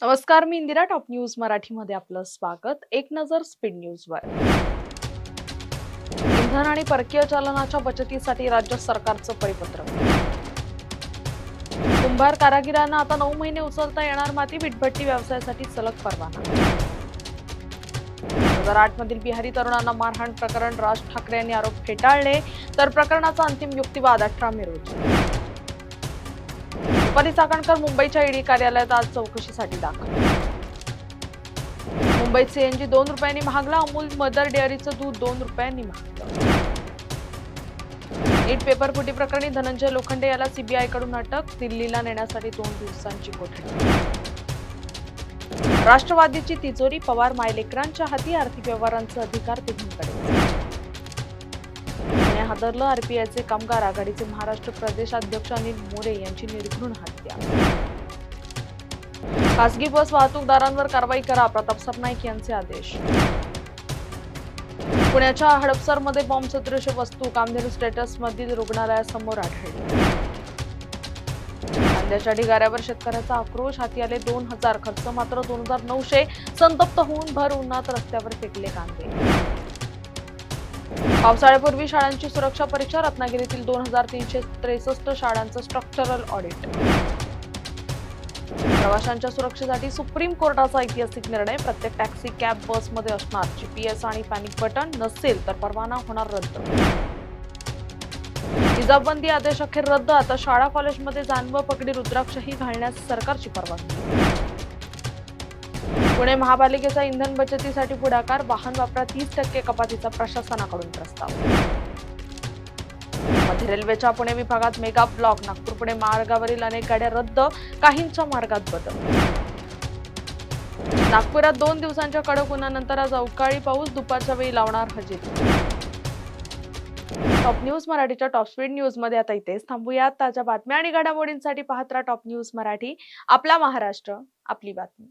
नमस्कार, मी Indira. Top news मराठीमध्ये आपलं स्वागत. एक नजर स्पीड न्यूजवर. इंधन आणि परकीय चलनाच्या बचतीसाठी राज्य सरकारचं परिपत्रक. कुंभार कारागिरांना आता 9 महिने उचलता येणार माती. वीटभट्टी व्यवसायासाठी सलग परवाना. 2008 मधील बिहारी तरुणांना मारहाण प्रकरण राज ठाकरे यांनी आरोप फेटाळले, तर प्रकरणाचा अंतिम युक्तिवाद 18 मे रोजी. रुपाली चाकणकर मुंबईच्या ईडी कार्यालयात आज चौकशीसाठी दाखल. मुंबईत सीएनजी 2 रुपयांनी महागला. अमूल मदर डेअरीचं दूध 2 रुपयांनी महागलं. नीट पेपर फुटी प्रकरणी धनंजय लोखंडे याला सीबीआयकडून अटक. दिल्लीला नेण्यासाठी 2 दिवसांची कोठडी. राष्ट्रवादीची तिजोरी पवार मायलेकरांच्या हाती. आर्थिक व्यवहारांचे अधिकार तिघांकडे. पुणे हादरलं. आरपीआयचे कामगार आघाडीचे महाराष्ट्र प्रदेशाध्यक्ष अनिल मोरे यांची निर्घृण हत्या. खासगी बस वाहतूकदारांवर कारवाई करा, प्रताप सरनाईक यांचे आदेश. पुण्याच्या हडपसरमध्ये बॉम्ब सदृश वस्तू कामधेनू स्टेटसमधील रुग्णालयासमोर आढळली. कांद्याच्या ढिगाऱ्यावर शेतकऱ्याचा आक्रोश. हाती आले 2000, खर्च मात्र 2900. संतप्त होऊन भर उन्हात रस्त्यावर फेकले कांदे. पावसाळ्यापूर्वी शाळांची सुरक्षा परीक्षा. रत्नागिरीतील 2363 शाळांचं स्ट्रक्चरल ऑडिट. प्रवाशांच्या सुरक्षेसाठी सुप्रीम कोर्टाचा ऐतिहासिक निर्णय. प्रत्येक टॅक्सी, कॅब, बसमध्ये असणार जीपीएस आणि पॅनिक बटन. नसेल तर परवाना होणार रद्द. हिजाबबंदी आदेश अखेर रद्द. आता शाळा कॉलेजमध्ये जानवं पगडी रुद्राक्षही घालण्यास सरकारची परवानगी. पुणे महापालिकेचा इंधन बचतीसाठी पुढाकार. वाहन वापरात 30% कपातीचा प्रशासनाकडून प्रस्ताव. मध्य रेल्वेच्या पुणे विभागात मेगा ब्लॉक. नागपूर पुणे मार्गावरील अनेक गाड्या रद्द. काहींच्या मार्गात बदल. नागपुरात 2 दिवसांच्या कडक उन्हानंतर आज अवकाळी पाऊस. दुपारच्या वेळी लावणार हजेरी. टॉप न्यूज मराठीच्या टॉप स्पीड न्यूज मध्ये आता इथेच थांबूयात. ताज्या बातम्या आणि घडामोडींसाठी पाहत राहा टॉप न्यूज मराठी. आपला महाराष्ट्र, आपली बातमी.